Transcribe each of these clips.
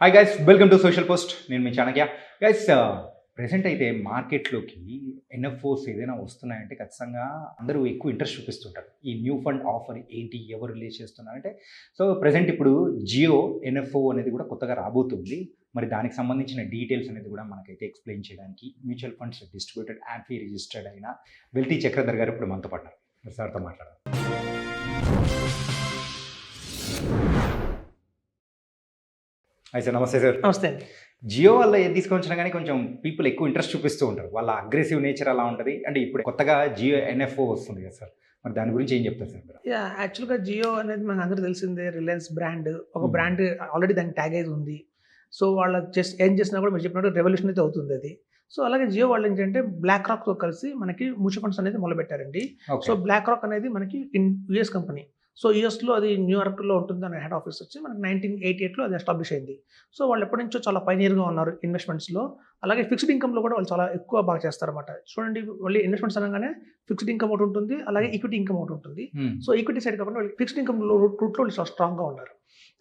Hi guys, welcome to social post. నేను మీ Chanakya. Guys, present అయితే మార్కెట్లోకి ఎన్ఎఫ్ఓస్ ఏదైనా వస్తున్నాయంటే ఖచ్చితంగా అందరూ ఎక్కువ ఇంట్రెస్ట్ చూపిస్తుంటారు. ఈ న్యూ ఫండ్ ఆఫర్ ఏంటి, ఎవరు రిలీజ్ చేస్తున్నారంటే, సో ప్రెజెంట్ ఇప్పుడు జియో ఎన్ఎఫ్ఓ అనేది కూడా కొత్తగా రాబోతుంది. మరి దానికి సంబంధించిన డీటెయిల్స్ అనేది కూడా మనకైతే ఎక్స్ప్లెయిన్ చేయడానికి mutual funds distributed and fee registered అయిన వెల్తీ చక్రధర్ గారు ఇప్పుడు మనతో పడ్డారు. సార్తో మాట్లాడారు. హాయ్ సార్, నమస్తే సార్. నమస్తే అండి. జియో వల్ల ఏది తీసుకొచ్చినా కానీ కొంచెం పీపుల్ ఎక్కువ ఇంట్రెస్ట్ చూపిస్తూ ఉంటారు. వాళ్ళ అగ్రెసివ్ నేచర్ అలా ఉంటుంది. అంటే ఇప్పుడు కొత్తగా జియో ఎన్ఎఫ్ఓ వస్తుంది కదా సార్, మరి దాని గురించి ఏం చెప్తారు సార్ మీరు? యాక్చువల్గా జియో అనేది మనకు అందరూ తెలిసిందే, రిలయన్స్ బ్రాండ్. ఒక బ్రాండ్ ఆల్రెడీ దానికి ట్యాగేజ్ ఉంది. సో వాళ్ళ ఏం చేసినా కూడా మీరు చెప్పినట్టు రెవల్యూషన్ అయితే అవుతుంది అది. సో అలాగే జియో వాళ్ళు ఏంటంటే బ్లాక్ రాక్తో కలిసి మనకి మ్యూచువల్ ఫండ్స్ అనేది మొదలుపెట్టారండి. సో బ్లాక్ రాక్ అనేది మనకి యుఎస్ కంపెనీ. సో యూఎస్లో అది న్యూయార్క్లో ఉంటుంది. దాని హెడ్ ఆఫీస్ వచ్చి మనకి 1988లో అది ఎస్టాబ్లిష్ అయింది. సో వాళ్ళు ఎప్పటి నుంచో చాలా పైనియర్గా ఉన్నారు ఇన్వెస్ట్మెంట్స్లో. అలాగే ఫిక్స్డ్ ఇన్కమ్లో కూడా వాళ్ళు చాలా ఎక్కువ బాగా చేస్తారన్నమాట. చూడండి, వాళ్ళు ఇన్వెస్ట్మెంట్స్ అనగానే ఫిక్స్డ్ ఇన్కమ్ ఒకటి ఉంటుంది, అలాగే ఈక్విటీ ఇన్కమ్ ఒకటి ఉంటుంది. సో ఈక్విటీ సైడ్ కాబట్టి వాళ్ళు ఫిక్స్డ్ ఇన్కమ్ రూట్లో వాళ్ళు చాలా స్ట్రాంగ్గా ఉన్నారు.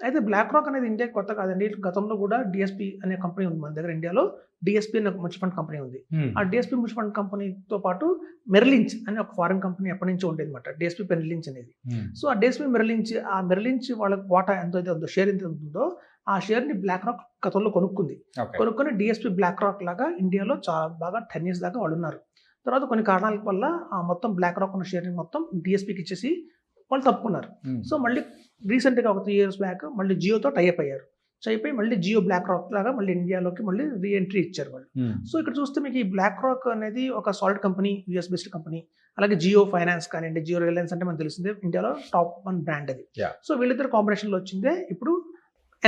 అయితే బ్లాక్ రాక్ అనేది ఇండియాకి కొత్త కాదండి. గతంలో కూడా డిఎస్పీ అనే కంపెనీ ఉంది మన దగ్గర ఇండియాలో. డిఎస్పీ అనే మ్యూచువల్ ఫండ్ కంపెనీ ఉంది. ఆ డిఎస్పీ మ్యూచువల్ ఫండ్ కంపెనీతో పాటు మెర్లించ్ అనే ఒక ఫారెన్ కంపెనీ ఎప్పటి నుంచో ఉండేది అనమాట, డిఎస్పీ మెర్లించ్ అనేది. సో ఆ డిఎస్పీ మెర్లించ్ వాళ్ళకి వాటా ఎంత అయితే ఉందో, షేర్ ఎంత ఉందో, ఆ షేర్ని బ్లాక్ రాక్ గతంలో కొనుక్కొని డిఎస్పీ బ్లాక్ రాక్ లాగా ఇండియాలో చాలా బాగా 10 years దాకా వాళ్ళు ఉన్నారు. తర్వాత కొన్ని కారణాల వల్ల ఆ మొత్తం బ్లాక్ రాక్ ఉన్న షేర్ని మొత్తం డిఎస్పీకి ఇచ్చేసి వాళ్ళు తప్పుకున్నారు. సో మళ్ళీ రీసెంట్గా ఒక 3 years బ్యాక్ మళ్ళీ జియోతో టైఅప్ అయ్యారు. అయిపోయి మళ్ళీ జియో బ్లాక్ రాక్ లాగా మళ్ళీ ఇండియాలోకి మళ్ళీ రీఎంట్రీ ఇచ్చారు వాళ్ళు. సో ఇక్కడ చూస్తే మీకు ఈ బ్లాక్ రాక్ అనేది ఒక solid company, US based company. అలాగే జియో ఫైనాన్స్ కానివ్వండి, జియో రిలయన్స్ అంటే మనకు తెలిసిందే ఇండియాలో టాప్ 1 బ్రాండ్ అది. సో వీళ్ళిద్దరు కాంబినేషన్లో వచ్చిందే ఇప్పుడు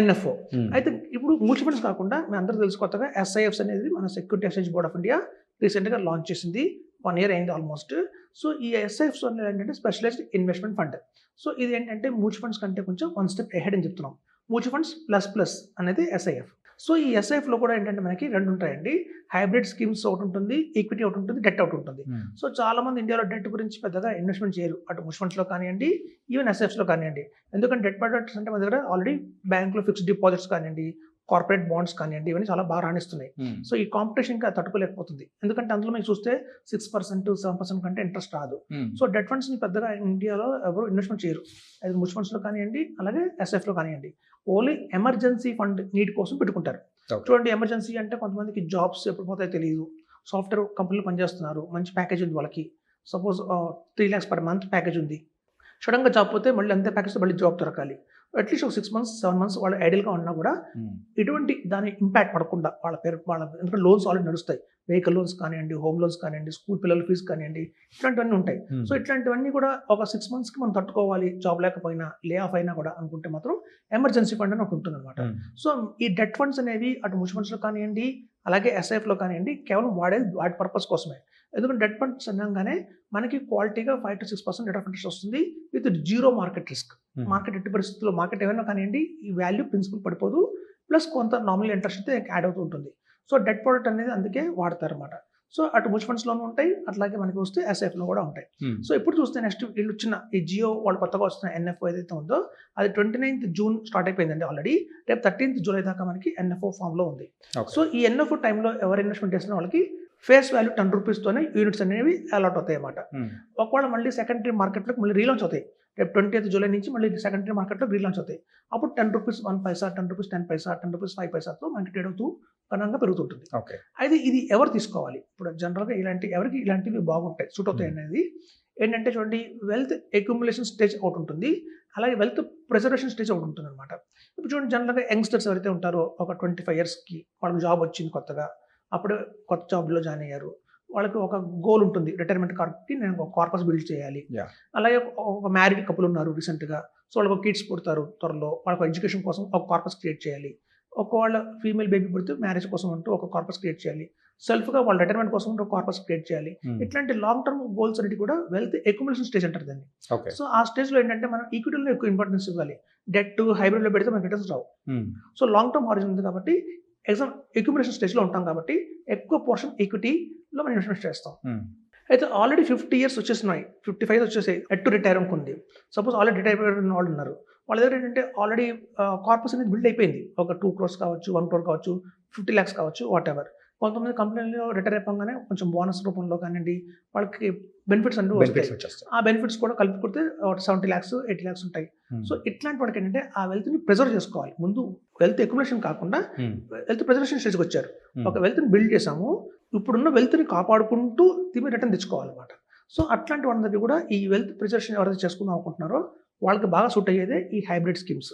ఎన్ఎఫ్ఓ. అయితే ఇప్పుడు మ్యూచువల్ ఫండ్స్ కాకుండా మీ అందరూ తెలుసు, కొత్తగా ఎస్ఐఎఫ్స్ అనేది మన security exchange board of India రీసెంట్గా లాంచ్ చేసింది. 1 year అయింది ఆల్మోస్ట్. సో ఈ ఎస్ఐఎఫ్స్ అనేది ఏంటంటే స్పెషలైజ్డ్ ఇన్వెస్ట్మెంట్ ఫండ్. సో ఇది ఏంటంటే మ్యూచువల్ ఫండ్స్ కంటే కొంచెం 1 step ahead అని చెప్తున్నాం. మ్యూచువల్ ఫండ్స్ ప్లస్ అనేది ఎస్ఐఎఫ్. సో ఈ ఎస్ఐఎఫ్లో కూడా ఏంటంటే మనకి 2 ఉంటాయండి. హైబ్రిడ్ స్కీమ్స్ ఒకటి ఉంటుంది, ఈక్విటీ ఒకటి ఉంటుంది, డెట్ ఒకటి ఉంటుంది. సో చాలా మంది ఇండియాలో డెట్ గురించి పెద్దగా ఇన్వెస్ట్మెంట్ చేయరు, అటు మ్యూచువల్ ఫండ్స్లో కానివ్వండి, ఈవెన్ ఎస్ఐఎఫ్స్లో కానివ్వండి. ఎందుకంటే డెట్ ప్రొడక్ట్స్ అంటే మన దగ్గర ఆల్రెడీ బ్యాంకులో ఫిక్స్డ్ డిపాజిట్స్ కానివ్వండి, కార్పొరేట్ బాండ్స్ కానివ్వండి, ఇవన్నీ చాలా బాగా రాణిస్తున్నాయి. సో ఈ కాంపిటీషన్కి అది తట్టుకోలేకపోతుంది. ఎందుకంటే అందులో మీకు చూస్తే 6%, 7% కంటే ఇంట్రెస్ట్ రాదు. సో డెట్ ఫండ్స్ని పెద్దగా ఇండియాలో ఎవరు ఇన్వెస్ట్మెంట్ చేయరు, అది మ్యూచువల్ ఫండ్స్లో కానివ్వండి, అలాగే ఎస్ఎఫ్లో కానివ్వండి. ఓన్లీ ఎమర్జెన్సీ ఫండ్ నీడ్ కోసం పెట్టుకుంటారు. చూడండి, ఎమర్జెన్సీ అంటే కొంతమందికి జాబ్స్ ఎప్పుడు పోతాయో తెలియదు, సాఫ్ట్వేర్ కంపెనీలో పనిచేస్తున్నారు, మంచి ప్యాకేజ్ ఉంది వాళ్ళకి, suppose 3 lakhs per month package ఉంది. సడన్గా జాబ్ పోతే మళ్ళీ అంతే ప్యాకేజ్తో మళ్ళీ జాబ్ దొరకాలి. అట్లీస్ట్ ఒక 6 months, 7 months వాళ్ళు ఐడియల్గా ఉన్నా కూడా ఎటువంటి దాని ఇంపాక్ట్ పడకుండా వాళ్ళ ఎందుకంటే లోన్స్ ఆల్రెడీ నడుస్తాయి. వెహికల్ లోన్స్ కానివ్వండి, హోమ్ లోన్స్ కానివ్వండి, స్కూల్ పిల్లల ఫీజు కానివ్వండి, ఇట్లాంటివన్నీ ఉంటాయి. సో ఇట్లాంటివన్నీ కూడా ఒక 6 monthsకి మనం తట్టుకోవాలి, జాబ్ లేకపోయినా, లే ఆఫ్ అయినా కూడా అనుకుంటే మాత్రం ఎమర్జెన్సీ ఫండ్ అని ఒకటి ఉంటుంది అనమాట. సో ఈ డెట్ ఫండ్స్ అనేవి అటు మ్యూచువల్ ఫండ్స్లో కానివ్వండి, అలాగే ఎస్ఐఎఫ్లో కానివ్వండి, కేవలం వాటి పర్పస్ కోసమే. ఎందుకంటే డెట్ ఫండ్స్ అనగానే మనకి క్వాలిటీగా 5 to 6% రేట్ ఆఫ్ ఇంట్రెస్ట్ వస్తుంది with zero market risk. Market ఎట్టి పరిస్థితుల్లో మార్కెట్ ఏమైనా కానివ్వండి, ఈ వాల్యూ ప్రిన్సిపల్ పడిపోదు, ప్లస్ కొంత నామినల్ ఇంట్రెస్ట్ అయితే యాడ్ అవుతూ ఉంటుంది. సో డెట్ ప్రోడక్ట్ అనేది అందుకే వాడతారన్నమాట. సో అటు మ్యూచువల్ ఫండ్స్లోనూ ఉంటాయి, అట్లాగే మనకి వస్తే ఎస్ఐఎఫ్లో కూడా ఉంటాయి. సో ఇప్పుడు చూస్తే నెక్స్ట్ వీళ్ళు వచ్చిన ఈ జియో వాళ్ళు కొత్తగా వస్తున్న ఎన్ఎఫ్ఓ ఏదైతే ఉందో అది 29th June స్టార్ట్ అయిపోయిందండి ఆల్రెడీ. రేపు 13th July దాకా మనకి ఎన్ఎఫ్ఓ ఫామ్లో ఉంది. సో ఈ ఎన్ఎఫ్ఓ టైంలో ఎవరు ఇన్వెస్ట్మెంట్ చేసిన వాళ్ళకి ఫేస్ వాల్యూ 10 rupeesతోనే యూనిట్స్ అనేవి అలాట్ అవుతాయి అన్నమాట. ఒకవేళ మళ్ళీ సెకండరీ మార్కెట్లోకి మళ్ళీ రీలాంచ్ అవుతాయి. రేపు 20th July నుంచి మళ్ళీ సెకండరీ మార్కెట్లో రీలాంచ్ అవుతాయి. అప్పుడు 10 rupees 1 paisa, 10 rupees 10 paisa, 10 rupees 5 paisaతో మనకి ట్రేడ్ అవుతూ ఘనంగా పెరుగుతుంటుంది. అయితే ఇది ఎవరు తీసుకోవాలి? ఇప్పుడు జనరల్గా ఎవరికి ఇలాంటివి బాగుంటాయి, సూట్ అవుతాయి అనేది ఏంటంటే చూడండి, వెల్త్ అక్యుములేషన్ స్టేజ్ ఒకటి ఉంటుంది, అలాగే వెల్త్ ప్రిజర్వేషన్ స్టేజ్ ఒకటి ఉంటుంది అనమాట. ఇప్పుడు చూడండి, జనరల్గా యంగ్స్టర్స్ ఎవరైతే ఉంటారో ఒక 25 yearsకి వాళ్ళకి జాబ్ వచ్చింది కొత్తగా, అప్పుడు కొత్త జాబ్లో జాయిన్ అయ్యారు, వాళ్ళకి ఒక గోల్ ఉంటుంది, రిటైర్మెంట్ కార్డ్కి నేను ఒక కార్పస్ బిల్డ్ చేయాలి. అలాగే ఒక మ్యారీడ్ కపుల్ ఉన్నారు రీసెంట్గా, సో వాళ్ళకి కిడ్స్ పుడతారు త్వరలో, వాళ్ళకి ఎడ్యుకేషన్ కోసం ఒక కార్పస్ క్రియేట్ చేయాలి. ఒకవేళ ఫీమేల్ బేబీ పుడితే మ్యారేజ్ కోసం అంటూ ఒక కార్పస్ క్రియేట్ చేయాలి. సెల్ఫ్గా వాళ్ళ రిటైర్మెంట్ కోసం ఒక కార్పస్ క్రియేట్ చేయాలి. ఇట్లాంటి లాంగ్ టర్మ్ గోల్స్ అనేది కూడా వెల్త్ అక్యుములేషన్ స్టేజ్ అంటారు దాన్ని. సో ఆ స్టేజ్లో ఏంటంటే మనం ఈక్విటీలో ఎక్కువ ఇంపార్టెన్స్ ఇవ్వాలి. డెట్ హైబ్రిడ్లో పెడితే మనకి రిటర్న్స్ రావు. సో లాంగ్ టర్మ్ హారిజన్ ఉంది కాబట్టి అక్యుములేషన్ స్టేజ్లో ఉంటాం కాబట్టి ఎక్కువ పోర్షన్ ఈక్విటీలో మనం ఇన్వెస్ట్మెంట్ చేస్తాం. అయితే ఆల్రెడీ 50 years వచ్చేసినాయి, 55 వచ్చేసాయి, ఎట్ టు రిటైర్ అనుకుంది. సపోజ్ ఆల్రెడీ రిటైర్ అయిన వాళ్ళు ఉన్నారు, వాళ్ళ దగ్గర ఏంటంటే ఆల్రెడీ కార్పస్ అనేది బిల్డ్ అయిపోయింది. ఒక 2 crores కావచ్చు, 1 crore కావచ్చు, 50 lakhs కావచ్చు, వాటెవర్. కొంతమంది కంపెనీలో రిటైర్ అయిపోగానే కొంచెం బోనస్ రూపంలో కానివ్వండి, వాళ్ళకి బెనిఫిట్స్ అంటూ వస్తాయి. బెనిఫిట్స్ వచ్చేస్తాయి. ఆ బెనిఫిట్స్ కూడా కలుపుకుంటే 70 lakhs, 80 lakhs ఉంటాయి. సో ఇట్లాంటి వాళ్ళకి ఏంటంటే ఆ వెల్త్ని ప్రిజర్వ్ చేసుకోవాలి. ముందు వెల్త్ అక్యుములేషన్ కాకుండా వెల్త్ ప్రిజర్వేషన్ స్టేజ్కి వచ్చారు. ఒక వెల్త్ని బిల్డ్ చేసాము, ఇప్పుడున్న వెల్త్ని కాపాడుకుంటూ తిరిగి రిటర్న్ తెచ్చుకోవాలన్నమాట. సో అట్లాంటి వాళ్ళందరికీ కూడా ఈ వెల్త్ ప్రిజర్వేషన్ ఎవరైతే చేసుకుందాం అనుకుంటున్నారో వాళ్ళకి బాగా సూట్ అయ్యేదే ఈ హైబ్రిడ్ స్కీమ్స్.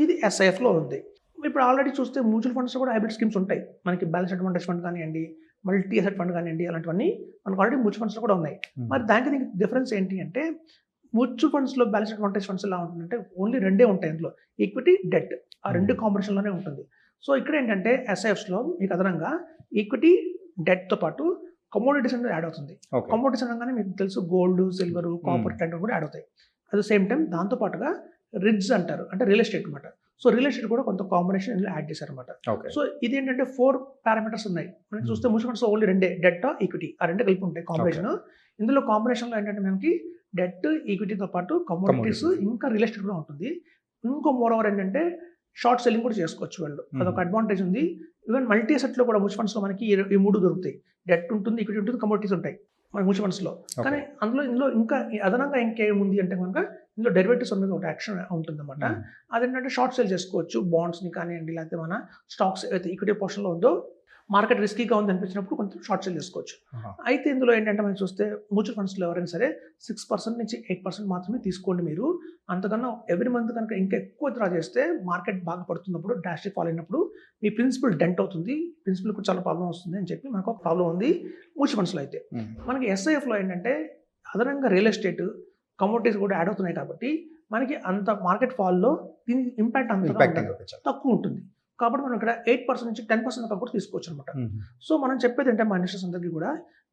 ఇది SIFలో ఉంది. ఇప్పుడు ఆల్రెడీ చూస్తే మ్యూచువల్ ఫండ్స్ కూడా హైబ్రిడ్ స్కీమ్స్ ఉంటాయి. మనకి బ్యాలెన్స్ అడ్వాంటేజ్ ఫండ్ కానివ్వండి, మల్టీ అసెట్ ఫండ్ కానివ్వండి, అలాంటివన్నీ మనకు ఆల్రెడీ మ్యూచువల్ ఫండ్స్లో కూడా ఉన్నాయి. మరి దానికి డిఫరెన్స్ ఏంటి అంటే మ్యూచువల్ ఫండ్స్లో బ్యాలెన్స్ అడ్వాంటేజ్ ఫండ్స్ ఎలా ఉంటుందంటే ఓన్లీ రెండే ఉంటాయి. అందులో ఈక్విటీ, డెట్, ఆ రెండు కాంబినేషన్లోనే ఉంటుంది. సో ఇక్కడ ఏంటంటే SIFస్లో మీకు అదనంగా ఈక్విటీ, డెట్తో పాటు కమోడిటీస్ అనేది యాడ్ అవుతుంది. కమోడిటీస్ అనగానే మీకు తెలుసు గోల్డ్, సిల్వర్, కాపర్ ఇట్లాంటివి కూడా యాడ్ అవుతాయి. అట్ ద సేమ్ టైం దాంతోపాటుగా రిగ్స్ అంటారు, అంటే రియల్ ఎస్టేట్ అనమాట. సో రియల్ ఎస్టేట్ కూడా కొంత కాంబినేషన్ ఇందులో యాడ్ చేశారనమాట. సో ఇది ఏంటంటే 4 పారామీటర్స్ ఉన్నాయి. మనం చూస్తే మ్యూచువల్ ఫండ్స్ ఓన్లీ రెండే, డెట్, ఈక్విటీ, ఆ రెండు కలిపి ఉంటాయి కాంబినేషన్. ఇందులో కాంబినేషన్లో ఏంటంటే మనకి డెట్, ఈక్విటీతో పాటు కమోడిటీస్, ఇంకా రియల్ ఎస్టేట్ కూడా ఉంటుంది. ఇంకో మోర్ ఓవర్ ఏంటంటే షార్ట్ సెల్లింగ్ కూడా చేసుకోవచ్చు వాళ్ళు, అదొక అడ్వాంటేజ్ ఉంది. ఈవెన్ మల్టీ అసెట్లో కూడా మ్యూచువల్ ఫండ్స్లో మనకి ఈ 3 దొరుకుతాయి. డెట్ ఉంటుంది, ఈక్విటీ ఉంటుంది, కమోడిటీస్ ఉంటాయి మన మ్యూచువల్ ఫండ్స్లో. కానీ ఇందులో ఇంకా అదనంగా ఇంకేముంది అంటే కనుక ఇందులో డెరివేటివ్స్ అనేది ఒక యాక్షన్ ఉంటుందన్నమాట. అదేంటంటే షార్ట్ సెల్ చేసుకోవచ్చు బాండ్స్ని కానివ్వండి, లేకపోతే మన స్టాక్స్ అయితే ఈక్విటీ పోర్షన్లో ఉందో మార్కెట్ రిస్కీగా ఉంది అనిపించినప్పుడు కొంచెం షార్ట్ సెల్ చేసుకోవచ్చు. అయితే ఇందులో ఏంటంటే మనం చూస్తే మ్యూచువల్ ఫండ్స్లో ఎవరైనా సరే 6% నుంచి 8% మాత్రమే తీసుకోండి మీరు. అంతకన్నా ఎవ్రీ మంత్ కనుక ఇంకా ఎక్కువ డ్రా చేస్తే మార్కెట్ బాగా పడుతున్నప్పుడు, డ్రాస్టిక్ ఫాల్ అయినప్పుడు మీ ప్రిన్సిపల్ డెంట్ అవుతుంది, ప్రిన్సిపల్కి చాలా ప్రాబ్లం వస్తుంది అని చెప్పి మనకు ఒక ప్రాబ్లం ఉంది మ్యూచువల్ ఫండ్స్లో. అయితే మనకి SIFలో ఏంటంటే అదనంగా రియల్ ఎస్టేట్, కమోడిటీస్ కూడా యాడ్ అవుతున్నాయి కాబట్టి మనకి అంత మార్కెట్ ఫాల్లో దీని ఇంపాక్ట్ అంతగా తక్కువ ఉంటుంది. కాబట్టి మనం ఇక్కడ 8% నుంచి 10% దాకా కూడా తీసుకోవచ్చు అనమాట. సో మనం చెప్పేది అంటే మా ఇన్వెస్టర్స్ అందరికీ కూడా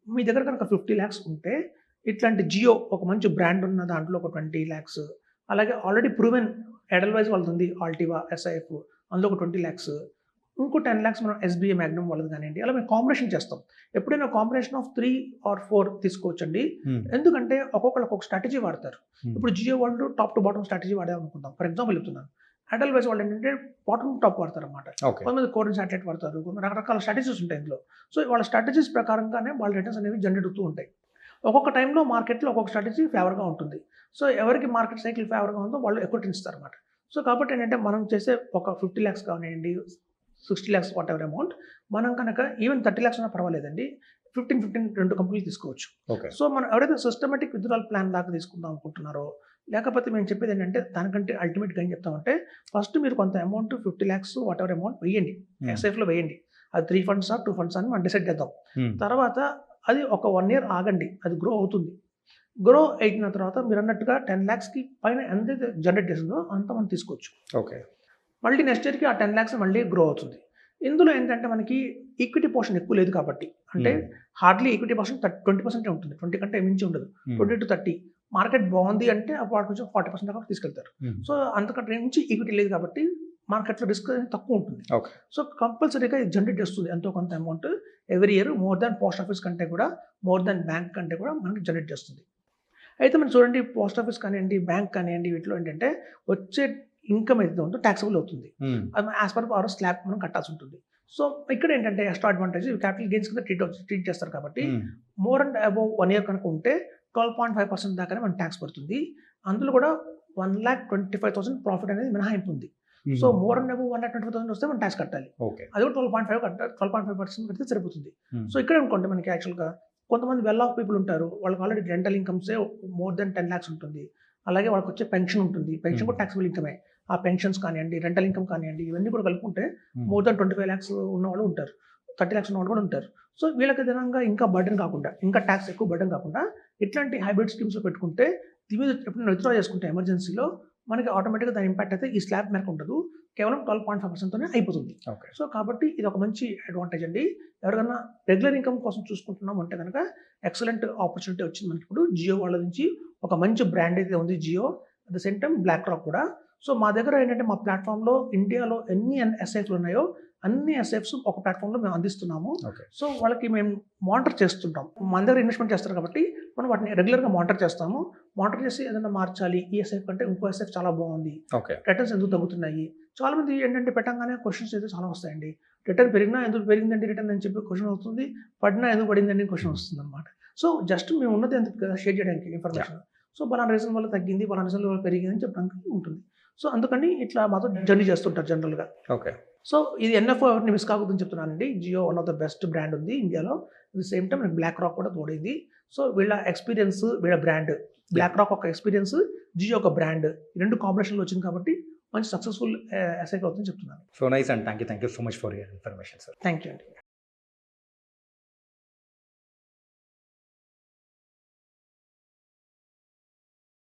మీ దగ్గర కనుక 50 lakhs ఉంటే ఇట్లాంటి జియో ఒక మంచి బ్రాండ్ ఉన్న దాంట్లో ఒక 20 lakhs, అలాగే ఆల్రెడీ ప్రూవెన్ ఎడల్వైజ్ వాళ్ళది ఉంది ఆల్టివా, SIF, అందులో ఒక 20 lakhs, ఇంకో 10 lakhs మనం SBI మ్యాగ్నమ్ వాళ్ళది కానివ్వండి, అలా మేము కాంబినేషన్ చేస్తాం. ఎప్పుడైనా కాంబినేషన్ ఆఫ్ 3 or 4 తీసుకోవచ్చండి. ఎందుకంటే ఒక్కొక్కరు ఒక్కొక్క స్ట్రాటజీ వాడతారు. ఇప్పుడు జియో వాళ్ళు టాప్ టు బాటమ్ స్ట్రాటజీ వాడారు అనుకుందాం, ఫర్ ఎగ్జాంపుల్ చెప్తున్నాను. అడల్వైజ్ వాళ్ళు ఏంటంటే బాటమ్ టాప్ వాడతారు అనమాట. కొంతమంది కోర్ శాటిలైట్ వాడతారు, రకరకాల స్ట్రాటజీస్ ఉంటాయి ఇందులో. సో వాళ్ళ స్ట్రాటజీస్ ప్రకారంగానే వాళ్ళ రిటర్న్స్ అనేవి జనరేట్ అవుతూ ఉంటాయి. ఒక్కొక్క టైంలో మార్కెట్లో ఒక్కొక్క స్ట్రాటజీ ఫేవర్గా ఉంటుంది. సో ఎవరికి మార్కెట్ సైకిల్ ఫేవర్గా ఉందో వాళ్ళు ఎక్కువ రిటర్న్స్ ఇస్తారు అనమాట. సో కాబట్టి ఏంటంటే మనం చేసే ఒక 50 lakhs కానివ్వండి, 60 lakhs వాట్ ఎవర్ అమౌంట్, మనం కనుక ఈవెన్ 30 lakhs ఉన్నా పర్వాలేదండి, 15 2 కంపెనీలు తీసుకోవచ్చు. సో మనం ఎవరైతే సిస్టమేటిక్ విత్డ్రాల్ ప్లాన్ దాకా తీసుకుందాం అనుకుంటున్నారో, లేకపోతే మేము చెప్పేది ఏంటంటే దానికంటే అల్టిమేట్గా ఏం చెప్తామంటే ఫస్ట్ మీరు కొంత amount 50 lakhs what ever amount వేయండి, SIFలో వేయండి. అది 3 funds 2 funds అని మనం డిసైడ్ చేద్దాం. తర్వాత అది ఒక 1 year ఆగండి, అది గ్రో అవుతుంది. గ్రో అయిన తర్వాత మీరు అన్నట్టుగా 10 lakhsకి పైన ఎంతైతే జనరేట్ చేస్తుందో అంత మనం తీసుకోవచ్చు. మళ్ళీ నెక్స్ట్ ఇయర్కి ఆ 10 lakhs మళ్ళీ గ్రో అవుతుంది. ఇందులో ఏంటంటే మనకి ఈక్విటీ పోర్షన్ ఎక్కువ లేదు కాబట్టి, అంటే హార్డ్లీ ఈక్విటీ పోర్షన్ 20% ఉంటుంది, 20 కంటే మించి ఉండదు, 20 to 30. మార్కెట్ బాగుంది అంటే అప్పుడు కొంచెం 40% దాకా తీసుకెళ్తారు. సో అంతకంటే నుంచి ఈక్విటీ లేదు కాబట్టి మార్కెట్లో రిస్క్ తక్కువ ఉంటుంది. సో కంపల్సరీగా ఇది జనరేట్ చేస్తుంది ఎంతో కొంత amount every year, more than post office కంటే కూడా, మోర్ దాన్ బ్యాంక్ కంటే కూడా మనకి జనరేట్ చేస్తుంది. అయితే మనం చూడండి, పోస్ట్ ఆఫీస్ కానివ్వండి, బ్యాంక్ కానివ్వండి, వీటిలో ఏంటంటే వచ్చే ఇన్కమ్ ఏదైతే ఉందో ట్యాక్సబుల్ అవుతుంది. అది యాజ్ పర్ అవర్ స్లాబ్ మనం కట్టాల్సి ఉంటుంది. సో ఇక్కడ ఏంటంటే ఎక్స్ట్రా అడ్వాంటేజ్ క్యాపిటల్ గెయిన్స్ కింద ట్రీట్ చేస్తారు కాబట్టి మోర్ అండ్ అబౌవ్ 1 year కనుక ఉంటే 12.5% దాకానే మన ట్యాక్స్ పడుతుంది. అందులో కూడా 1,25,000 ప్రాఫిట్ అనేది మినహాయింపు ఉంది. సో మోర్ అండ్ అబౌవ్ 1,25,000 వస్తే మనం ట్యాక్స్ కట్టాలి. అది కూడా 12.5% కడితే సరిపోతుంది. సో ఇక్కడ అనుకోండి మనకి యాక్చువల్గా కొంతమంది వెల్ ఆఫ్ పీపుల్ ఉంటారు, వాళ్ళకి ఆల్రెడీ రెంటల్ ఇన్కమ్సే మోర్ దెన్ 10 lakhs ఉంటుంది. అలాగే వాళ్ళకి వచ్చే పెన్షన్ ఉంటుంది, పెన్షన్ కూడా ట్యాక్సిబుల్ ఇన్కమే. ఆ పెన్షన్స్ కానివ్వండి, రెంటల్ ఇన్కమ్ కానివ్వండి, ఇవన్నీ కూడా కలుపుకుంటే మోర్ దెన్ 25 lakhs ఉన్న వాళ్ళు ఉంటారు, 30 lakhs ఉన్న వాళ్ళు కూడా ఉంటారు. సో వీళ్ళకి విధంగా ఇంకా బర్డెన్ కాకుండా, ఇంకా ట్యాక్స్ ఎక్కువ బర్డెన్ కాకుండా ఇట్లాంటి హైబ్రిడ్ స్కీమ్స్లో పెట్టుకుంటే దీని మీద ఎప్పుడైనా విత్డ్రా చేసుకుంటే ఎమర్జెన్సీలో మనకి ఆటోమేటిక్గా దాని ఇంపాక్ట్ అయితే ఈ స్లాబ్ మేరకు ఉండదు, కేవలం 12.5%తోనే అయిపోతుంది. సో కాబట్టి ఇది ఒక మంచి అడ్వాంటేజ్ అండి. ఎవరికైనా రెగ్యులర్ ఇన్కమ్ కోసం చూసుకుంటున్నాం అంటే కనుక ఎక్సలెంట్ ఆపర్చునిటీ వచ్చింది మనకి ఇప్పుడు జియో వాళ్ళ నుంచి. ఒక మంచి బ్రాండ్ అయితే ఉంది Jio, at the same time BlackRock కూడా. సో మా దగ్గర ఏంటంటే మా ప్లాట్ఫామ్లో ఇండియాలో ఎన్ని SIFలు ఉన్నాయో అన్ని SIFs ఒక ప్లాట్ఫామ్లో మేము అందిస్తున్నాము. సో వాళ్ళకి మేము మానిటర్ చేస్తుంటాం, మన దగ్గర ఇన్వెస్ట్మెంట్ చేస్తారు కాబట్టి మనం వాటిని రెగ్యులర్గా మానిటర్ చేస్తాము. మానిటర్ చేసి ఏదైనా మార్చాలి, ఈ ఎస్ఐఎఫ్ కంటే ఇంకో ఎస్ఐఎఫ్ చాలా బాగుంది, ఓకే. రిటర్న్స్ ఎందుకు తగ్గుతున్నాయి. చాలామంది ఏంటంటే పెట్టంగానే క్వశ్చన్స్ అయితే చాలా వస్తాయండి. రిటర్న్ పెరిగినా ఎందుకు పెరిగిందండి రిటర్న్ అని చెప్పి క్వశ్చన్ వస్తుంది, పడినా ఎందుకు పడిందని క్వశ్చన్ వస్తుంది అనమాట. సో జస్ట్ మేము ఉన్నది ఎందుకు కదా షేర్ చేయడానికి ఇన్ఫర్మేషన్. సో పలానా రీజన్ వల్ల తగ్గింది, పలానా రీజన్ వల్ల పెరిగింది అని చెప్పడానికి ఉంటుంది. సో అందుకని ఇట్లా మాతో జర్నీ చేస్తుంటారు జనరల్గా. ఓకే. సో ఇది ఎన్ఎఫ్ఓ ఎవరిని మిస్ కాకూడదని చెప్తున్నానండి. Jio one of the best brand ఉంది ఇండియాలో. At the same time BlackRock కూడా తోడైంది. సో వీళ్ళ ఎక్స్పీరియన్స్, వీళ్ళ బ్రాండ్, బ్లాక్ రాక్ ఒక ఎక్స్పీరియన్స్, జియో ఒక బ్రాండ్, ఈ రెండు కాంబినేషన్లో వచ్చింది కాబట్టి మంచి సక్సెస్ఫుల్ ఎస్ఐకి అవుతుందని చెప్తున్నాను. So nice and thank you so much for your information sir. Thank you అండి.